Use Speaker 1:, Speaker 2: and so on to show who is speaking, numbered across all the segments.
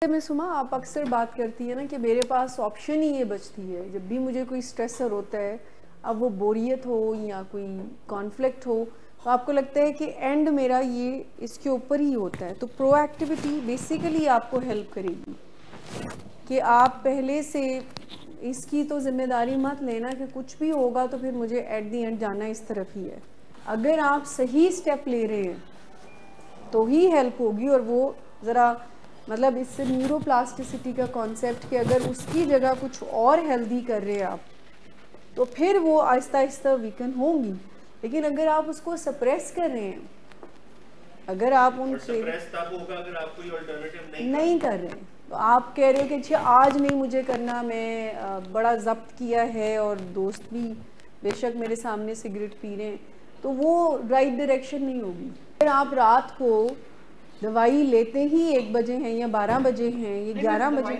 Speaker 1: में सुमा आप अक्सर बात करती है ना कि मेरे पास ऑप्शन ही ये बचती है, जब भी मुझे कोई स्ट्रेसर होता है, अब वो बोरियत हो या कोई कॉन्फ्लिक्ट हो, तो आपको लगता है कि एंड मेरा ये इसके ऊपर ही होता है। तो प्रोएक्टिविटी बेसिकली आपको हेल्प करेगी कि आप पहले से इसकी तो जिम्मेदारी मत लेना कि कुछ भी होगा तो फिर मुझे एट दी एंड जाना इस तरफ ही है। अगर आप सही स्टेप ले रहे हैं तो ही हेल्प होगी। और वो ज़रा मतलब इससे न्यूरोप्लास्टिसिटी का कॉन्सेप्ट कि अगर उसकी जगह कुछ और हेल्दी कर रहे हैं आप तो फिर वो आहिस्ता आहिस्ता वीकन होंगी। लेकिन अगर आप उसको सप्रेस कर रहे हैं, अगर आप उन
Speaker 2: सप्रेस तब होगा अगर आप कोई अल्टरनेटिव
Speaker 1: नहीं कर रहे हैं, तो आप कह रहे हो कि अच्छा आज नहीं मुझे करना, मैं बड़ा जब्त किया है और दोस्त भी बेशक मेरे सामने सिगरेट पी रहे हैं, तो वो राइट डायरेक्शन नहीं होगी। अगर आप रात को दवाई लेते ही 1 बजे हैं या 12 बजे हैं या 11 बजे,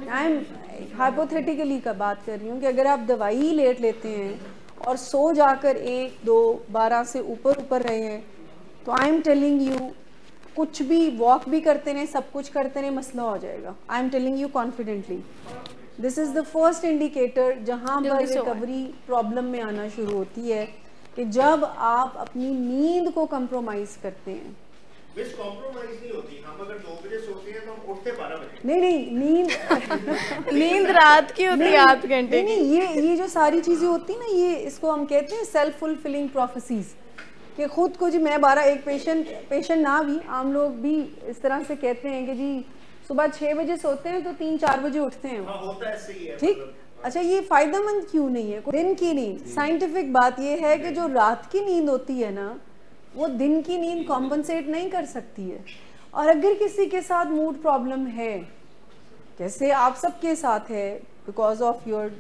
Speaker 1: आई एम हाइपोथेटिकली का बात कर रही हूँ कि अगर आप दवाई लेट लेते हैं और सो जाकर 1, 2, 12 से ऊपर रहे हैं, तो आई एम टेलिंग यू कुछ भी वॉक भी करते रहें, सब कुछ करते रहें, मसला हो जाएगा। I am telling you confidently, this is the first indicator जहाँ पर रिकवरी प्रॉब्लम में आना शुरू होती है कि जब आप अपनी नींद को कंप्रोमाइज़ करते हैं।
Speaker 2: कॉम्प्रोमाइज नहीं होती, हम अगर 2 बजे सोते हैं तो हम उठते 12 बजे।
Speaker 1: नहीं नींद
Speaker 3: नींद रात की होती है 8 घंटे की।
Speaker 1: ये जो सारी चीज़ें होती हैं ना, ये इसको हम कहते हैं सेल्फ फुलफिलिंग प्रोफेसीज कि खुद को जी मैं 12 एक पेशेंट ना भी आम लोग भी इस तरह से कहते हैं कि जी सुबह 6 बजे सोते हैं तो 3-4 बजे उठते हैं।
Speaker 2: हाँ, होता है, सही है।
Speaker 1: ठीक, अच्छा ये फ़ायदेमंद क्यों नहीं है? दिन की नींद, साइंटिफिक बात ये है कि जो रात की नींद होती है ना, वो दिन की नींद कॉम्पनसेट नहीं कर सकती है। और अगर किसी के साथ मूड प्रॉब्लम है, जैसे आप सबके साथ है बिकॉज ऑफ योर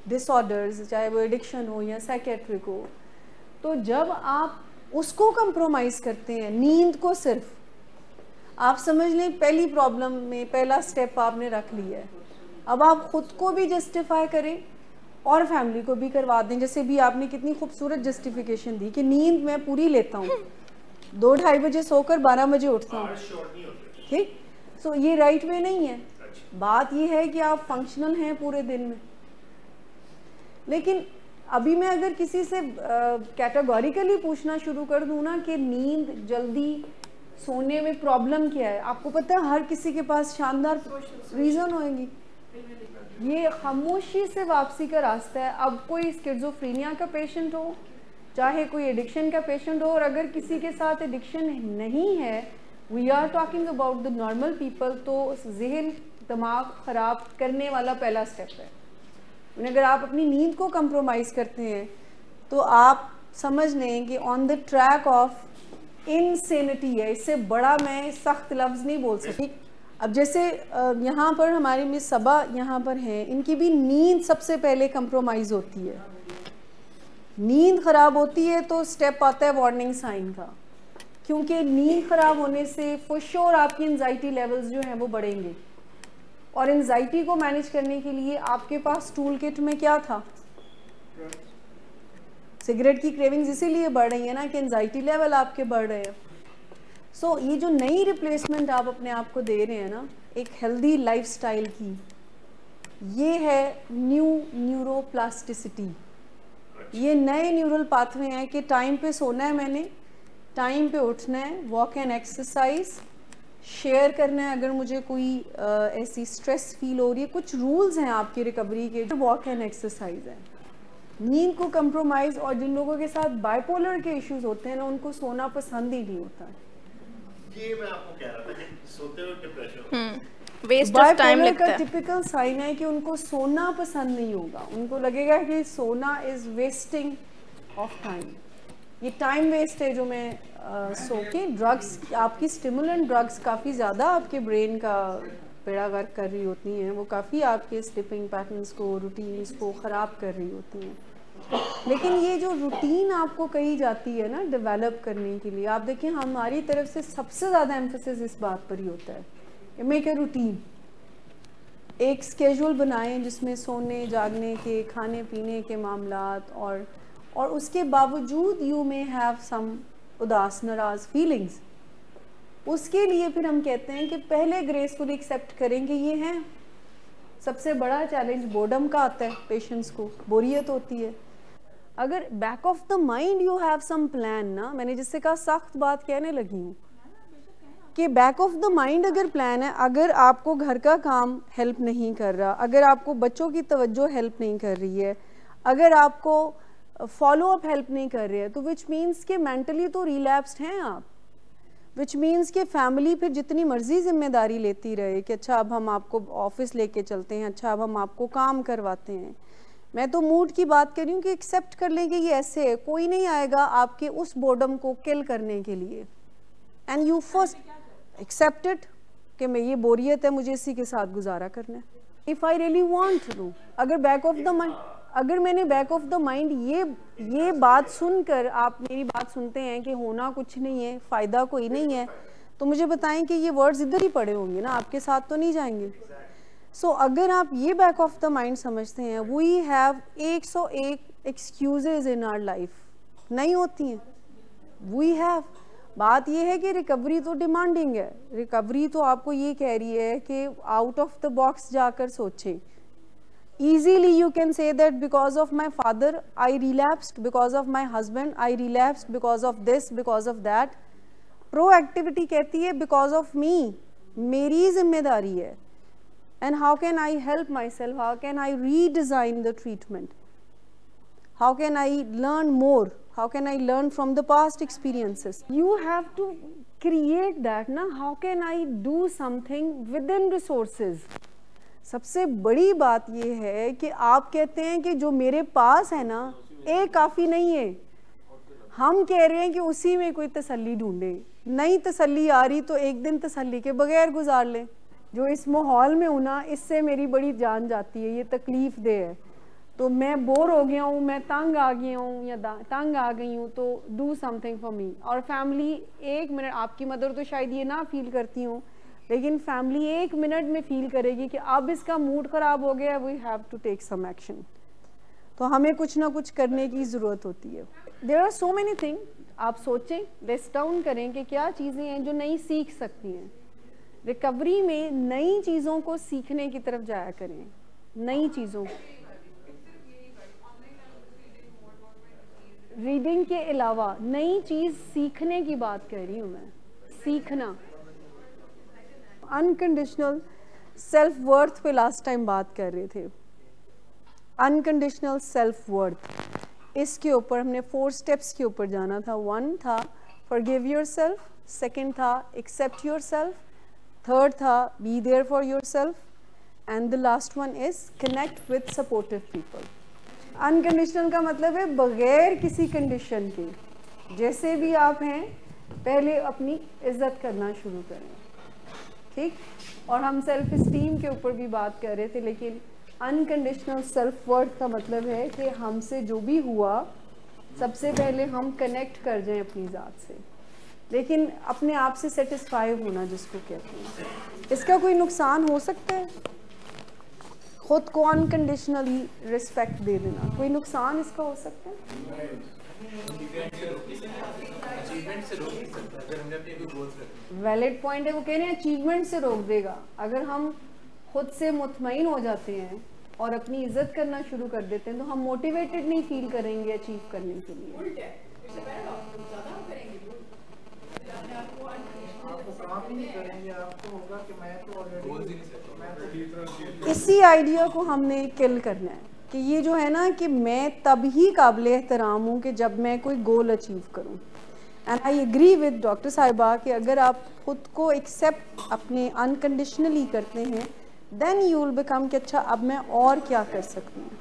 Speaker 1: डिसऑर्डर्स, चाहे वो एडिक्शन हो या साइकेट्रिक हो, तो जब आप उसको कंप्रोमाइज़ करते हैं, नींद को सिर्फ, आप समझ लें पहली प्रॉब्लम में पहला स्टेप आपने रख लिया है। अब आप ख़ुद को भी जस्टिफाई करें और फैमिली को भी करवा दें। जैसे भी आपने कितनी खूबसूरत जस्टिफिकेशन दी कि नींद मैं पूरी लेता हूँ, 2-2:30 बजे सोकर 12 बजे उठता हूँ, ठीक। सो ये राइट वे नहीं है। बात ये है कि आप फंक्शनल हैं पूरे दिन में। लेकिन अभी मैं अगर किसी से कैटेगोरिकली पूछना शुरू कर दूँ ना कि नींद जल्दी सोने में प्रॉब्लम क्या है, आपको पता है हर किसी के पास शानदार रीज़न होएंगी। ये खामोशी से वापसी का रास्ता है। अब कोई स्किज़ोफ्रेनिया का पेशेंट हो, चाहे कोई एडिक्शन का पेशेंट हो, और अगर किसी के साथ एडिक्शन नहीं है, we are talking about the normal people, तो जहन दिमाग ख़राब करने वाला पहला स्टेप है। अगर आप अपनी नींद को कंप्रोमाइज़ करते हैं तो आप समझ लें कि on the track of insanity है। इससे बड़ा मैं सख्त लफ्ज़ नहीं बोल सकती। अब जैसे यहाँ पर हमारे मिस सबा यहाँ पर हैं, इनकी भी नींद सबसे पहले कंप्रोमाइज़ होती है। नींद ख़राब होती है तो स्टेप आता है वार्निंग साइन का, क्योंकि नींद ख़राब होने से फॉर श्योर आपकी एंजाइटी लेवल्स जो हैं वो बढ़ेंगे। और एंजाइटी को मैनेज करने के लिए आपके पास टूल किट में क्या था? सिगरेट की क्रेविंग्स इसीलिए बढ़ रही है ना कि एंजाइटी लेवल आपके बढ़ रहे हैं। सो ये जो नई रिप्लेसमेंट आप अपने आप को दे रहे हैं ना एक हेल्दी लाइफस्टाइल की, ये है न्यूरोप्लास्टिसिटी। ये नए न्यूरल पाथवे हैं कि टाइम पे सोना है, मैंने टाइम पे उठना है, वॉक एंड एक्सरसाइज, शेयर करना है अगर मुझे कोई ऐसी स्ट्रेस फील हो रही है। कुछ रूल्स हैं आपकी रिकवरी के, वॉक एंड एक्सरसाइज है। नींद को कंप्रोमाइज़, और जिन लोगों के साथ बाइपोलर के इश्यूज होते हैं ना, उनको सोना पसंद ही नहीं होता।
Speaker 2: ये मैं आपको कह रहा था कि सोते हुए डिप्रेशन,
Speaker 3: वेस्ट ऑफ टाइम लगता है।
Speaker 1: का टिपिकल साइन है कि उनको सोना पसंद नहीं होगा, उनको लगेगा कि सोना इज वेस्टिंग ऑफ टाइम, ये टाइम वेस्ट है जो मैं सो के। ड्रग्स, आपकी स्टिमुलेंट ड्रग्स काफ़ी ज़्यादा आपके ब्रेन का बेड़ा वर्क कर रही होती हैं, वो काफ़ी आपके स्लीपिंग पैटर्न्स को, रूटीन्स को ख़राब कर रही होती हैं। लेकिन ये जो रूटीन आपको कही जाती है ना डेवलप करने के लिए, आप देखिए हमारी तरफ से सबसे ज़्यादा एम्फेसिस इस बात पर ही होता है कि मेक ए रूटीन, एक स्केड्यूल बनाएं जिसमें सोने जागने के, खाने पीने के मामलात, और उसके बावजूद यू मे हैव सम उदास नाराज़ फीलिंग्स, उसके लिए फिर हम कहते हैं कि पहले ग्रेसफुली एक्सेप्ट करेंगे ये हैं। सबसे बड़ा चैलेंज बोर्डम का आता है, पेशेंट्स को बोरियत होती है। अगर back of the mind you have some plan ना, मैंने जिससे कहा सख्त बात कहने लगी हूँ कि बैक ऑफ द माइंड अगर प्लान है, अगर आपको घर का काम हेल्प नहीं कर रहा, अगर आपको बच्चों की तवज्जो हेल्प नहीं कर रही है, अगर आपको फॉलो अप हेल्प नहीं कर रही है, तो विच मीन्स के मेंटली तो रिलैप्स्ड हैं आप, विच मीन्स के फैमिली फिर जितनी मर्जी जिम्मेदारी लेती रहे कि अच्छा अब हम आपको ऑफिस लेके चलते हैं, अच्छा अब हम आपको काम करवाते हैं। मैं तो मूड की बात कर रही हूँ कि एक्सेप्ट कर लेंगे ये ऐसे है, कोई नहीं आएगा आपके उस बोर्डम को किल करने के लिए। And you first accept it कि मैं ये बोरियत है, मुझे इसी के साथ गुजारा करना है। If I really want to, अगर बैक ऑफ द माइंड, अगर मैंने बैक ऑफ द माइंड ये बात सुनकर, आप मेरी बात सुनते हैं कि होना कुछ नहीं है, फ़ायदा कोई नहीं है, तो मुझे बताएं कि ये वर्ड्स इधर ही पड़े होंगे ना, आपके साथ तो नहीं जाएंगे। सो अगर आप ये बैक ऑफ द माइंड समझते हैं, we have 101 excuses in our life, नहीं होती हैं, वी हैव। बात ये है कि रिकवरी तो डिमांडिंग है, रिकवरी तो आपको ये कह रही है कि आउट ऑफ द बॉक्स जाकर सोचें। Easily you can say that because of my father I relapsed, because of my husband I relapsed, because of this, because of that. Proactivity कहती है because of me, मेरी जिम्मेदारी है। And how can I help myself? How can I redesign the treatment? How can I learn more? How can I learn from the past experiences? You have to create that ना, how can I do something within resources? सबसे बड़ी बात ये है कि आप कहते हैं कि जो मेरे पास है ना, एक काफ़ी नहीं है। हम कह रहे हैं कि उसी में कोई तसल्ली ढूंढें, नहीं तसल्ली आ रही तो एक दिन तसल्ली के बगैर गुजार लें। जो इस माहौल में हूँ ना, इससे मेरी बड़ी जान जाती है, ये तकलीफ़ दे है, तो मैं बोर हो गया हूँ, मैं तंग आ गया हूँ या तंग आ गई हूँ, तो डू समथिंग फॉर मी। और फैमिली 1 मिनट, आपकी मदर तो शायद ये ना फील करती हूँ, लेकिन फैमिली 1 मिनट में फील करेगी कि अब इसका मूड ख़राब हो गया, we have to take some action. तो हमें कुछ ना कुछ करने की ज़रूरत होती है। There are so many thing, आप सोचें, लिस्ट डाउन करें कि क्या चीज़ें हैं जो नई सीख सकती हैं। रिकवरी में नई चीज़ों को सीखने की तरफ जाया करें, नई चीज़ों, रीडिंग के अलावा नई चीज़ सीखने की बात कर रही हूँ मैं, सीखना। अनकंडीशनल सेल्फ वर्थ पे लास्ट टाइम बात कर रहे थे, अनकंडीशनल सेल्फ वर्थ, इसके ऊपर हमने 4 स्टेप्स के ऊपर जाना था। 1 था फॉरगिव योरसेल्फ, 2nd था accept yourself, 3rd to be there for yourself, and the last one is connect with supportive people. Unconditional का मतलब है बगैर किसी कंडीशन के, जैसे भी आप हैं पहले अपनी इज्जत करना शुरू करें, ठीक। और हम सेल्फ इस्टीम के ऊपर भी बात कर रहे थे, लेकिन अनकंडीशनल सेल्फ वर्थ का मतलब है कि हमसे जो भी हुआ सबसे पहले हम कनेक्ट कर जाएं अपनी ज़ात से, लेकिन अपने आप से सेटिस्फाई होना जिसको कहते हैं। इसका कोई नुकसान हो सकता है? खुद को अनकंडीशनली रिस्पेक्ट दे देना, कोई नुकसान इसका हो सकता है? वैलिड पॉइंट है, वो कह रहे हैं अचीवमेंट से रोक देगा। अगर हम खुद से मुतमईन हो जाते हैं और अपनी इज्जत करना शुरू कर देते हैं, तो हम मोटिवेटेड नहीं फील करेंगे अचीव करने के लिए। इसी आइडिया को हमने किल करना है कि ये जो है ना कि मैं तब ही काबिल एहतराम हूँ कि जब मैं कोई गोल अचीव करूँ। And I agree with doctor साहिबा कि अगर आप खुद को एक्सेप्ट अपने अनकंडीशनली करते हैं, देन यू विल बिकम कि अच्छा अब मैं और क्या कर सकती हूँ।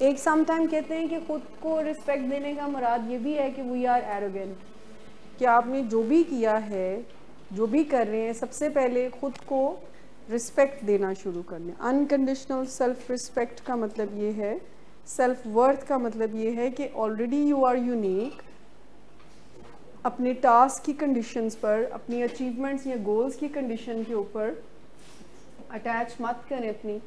Speaker 1: एक समटाइम कहते हैं कि खुद को रिस्पेक्ट देने का मुराद ये भी है कि वी आर एरोगेंट, कि आपने जो भी किया है, जो भी कर रहे हैं, सबसे पहले खुद को रिस्पेक्ट देना शुरू कर लें। अनकंडीशनल सेल्फ रिस्पेक्ट का मतलब ये है, सेल्फ वर्थ का मतलब ये है कि ऑलरेडी यू आर यूनिक। अपने टास्क की कंडीशंस पर, अपनी अचीवमेंट्स या गोल्स की कंडीशन के ऊपर अटैच मत करें अपनी।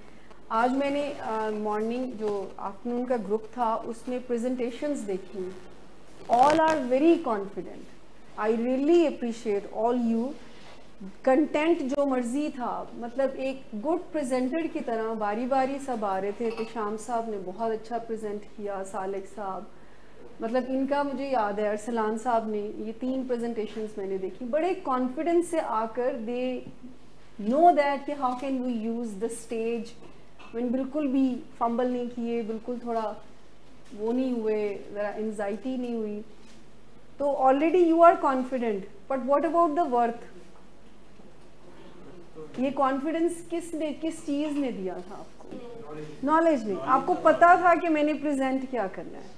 Speaker 1: आज मैंने मॉर्निंग जो आफ्टरनून का ग्रुप था उसमें प्रेजेंटेशंस देखी, all are very confident. I really appreciate all you. Content जो मर्जी था, मतलब एक गुड प्रेजेंटर की तरह बारी बारी सब आ रहे थे। शाम साहब ने बहुत अच्छा प्रेजेंट किया, सालिक साहब, मतलब इनका मुझे याद है, अरसलान साहब ने, ये 3 प्रेजेंटेशंस मैंने देखी, बड़े कॉन्फिडेंस से आकर दे नो दैट कि how can we use the stage, मैंने बिल्कुल भी फंबल नहीं किए, बिल्कुल थोड़ा वो नहीं हुए, ज़रा एंजाइटी नहीं हुई। तो already you are confident, but what about the worth? ये कॉन्फिडेंस किस चीज़ ने दिया था आपको? नॉलेज ने। आपको पता था कि मैंने प्रेजेंट क्या करना है,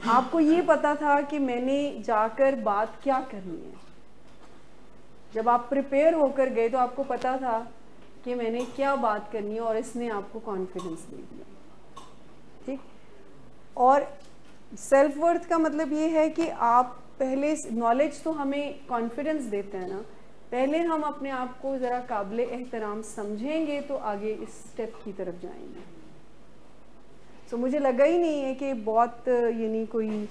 Speaker 1: आपको ये पता था कि मैंने जाकर बात क्या करनी है। जब आप प्रिपेयर होकर गए तो आपको पता था कि मैंने क्या बात करनी है, और इसने आपको कॉन्फिडेंस दे दिया। ठीक। और सेल्फ वर्थ का मतलब ये है कि आप पहले, नॉलेज तो हमें कॉन्फिडेंस देते हैं ना, पहले हम अपने आप को ज़रा काबिल एहतराम समझेंगे तो आगे इस स्टेप की तरफ जाएंगे। तो मुझे लगा ही नहीं है कि बहुत यानी कोई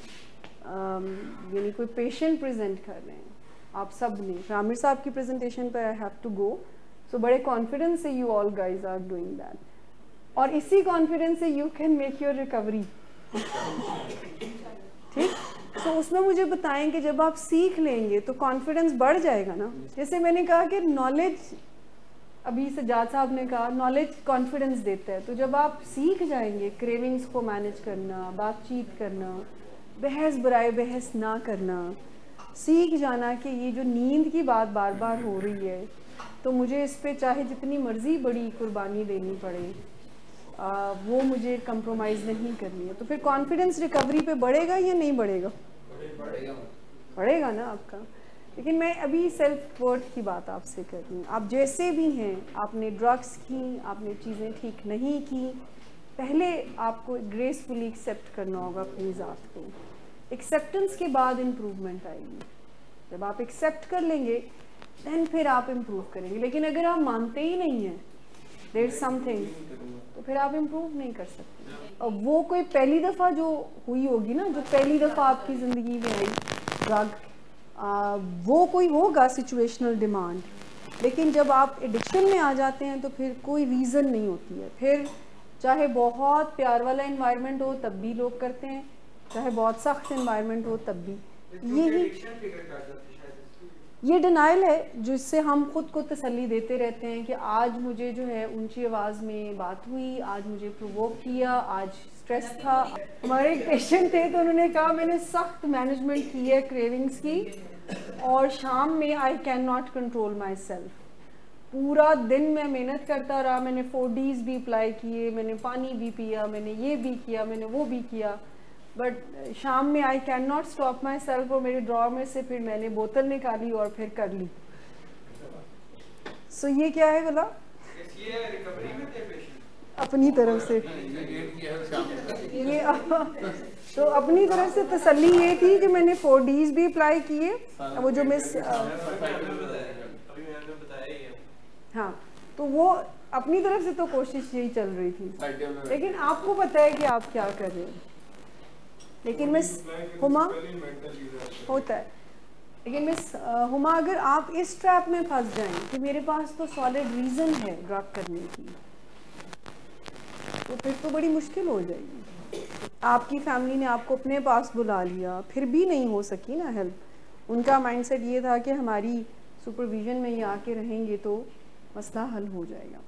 Speaker 1: पेशेंट प्रेजेंट कर रहे हैं आप सब ने। आमिर साहब की प्रेजेंटेशन पर आई हैव टू गो, सो बड़े कॉन्फिडेंस से you all guys are doing that, और इसी कॉन्फिडेंस से you can make your recovery. ठीक। तो उसमें मुझे बताएं कि जब आप सीख लेंगे तो कॉन्फिडेंस बढ़ जाएगा ना। जैसे मैंने कहा कि नॉलेज, अभी सज्जाद साहब ने कहा नॉलेज कॉन्फिडेंस देता है, तो जब आप सीख जाएंगे क्रेविंग्स को मैनेज करना, बातचीत करना, बहस बराए बहस ना करना, सीख जाना कि ये जो नींद की बात बार बार हो रही है तो मुझे इस पे चाहे जितनी मर्जी बड़ी कुर्बानी देनी पड़े, वो मुझे कंप्रोमाइज़ नहीं करनी है। तो फिर कॉन्फिडेंस रिकवरी पे बढ़ेगा या नहीं बढ़ेगा? बढ़ेगा ना आपका। लेकिन मैं अभी सेल्फ वर्थ की बात आपसे कर रही हूँ। आप जैसे भी हैं, आपने ड्रग्स की, आपने चीज़ें ठीक नहीं की, पहले आपको ग्रेसफुली एक्सेप्ट करना होगा अपनी ज़ात को। एक्सेप्टेंस के बाद इम्प्रूवमेंट आएगी। जब आप एक्सेप्ट कर लेंगे दैन फिर आप इम्प्रूव करेंगे। लेकिन अगर आप मानते ही नहीं हैं देयर इज समथिंग, तो फिर आप इम्प्रूव नहीं कर सकते। और वो कोई पहली दफ़ा जो हुई होगी ना, जो पहली दफ़ा आपकी ज़िंदगी में आई ड्रग, वो कोई होगा सिचुएशनल डिमांड। लेकिन जब आप एडिक्शन में आ जाते हैं तो फिर कोई रीज़न नहीं होती है। फिर चाहे बहुत प्यार वाला इन्वायरमेंट हो तब भी लोग करते हैं, चाहे बहुत सख्त इन्वायरमेंट हो तब भी। ये डिनाइल है जिससे हम खुद को तसल्ली देते रहते हैं कि आज मुझे जो है ऊंची आवाज़ में बात हुई, आज मुझे प्रोवोक किया, आज स्ट्रेस था। हमारे एक पेशेंट थे तो उन्होंने कहा मैंने सख्त मैनेजमेंट की है क्रेविंग्स की, और शाम में I can not control my self. पूरा दिन मैं मेहनत करता रहा, मैंने 4Ds भी अप्लाई किए, मैंने पानी भी पिया, मैंने ये भी किया, मैंने वो भी किया, बट शाम में I can not stop my self. और मेरे ड्रॉर में से फिर मैंने बोतल निकाली और फिर कर ली। सो ये क्या है बोला? अपनी तरफ से ये तो अपनी तरफ से तसल्ली ये थी कि मैंने 4Ds भी अप्लाई किए। वो जो मिस हाँ, तो वो अपनी तरफ से तो कोशिश यही चल रही थी, लेकिन आपको पता है कि आप क्या कर रहे हो। लेकिन मिस हुमा होता है, लेकिन मिस हुमा अगर आप इस ट्रैप में फंस जाएं कि मेरे पास तो सॉलिड रीज़न है ड्रग करने की, तो फिर तो बड़ी मुश्किल हो जाएगी। आपकी फैमिली ने आपको अपने पास बुला लिया, फिर भी नहीं हो सकी ना हेल्प। उनका माइंडसेट ये था कि हमारी सुपरविजन में ये आके रहेंगे तो मसला हल हो जाएगा।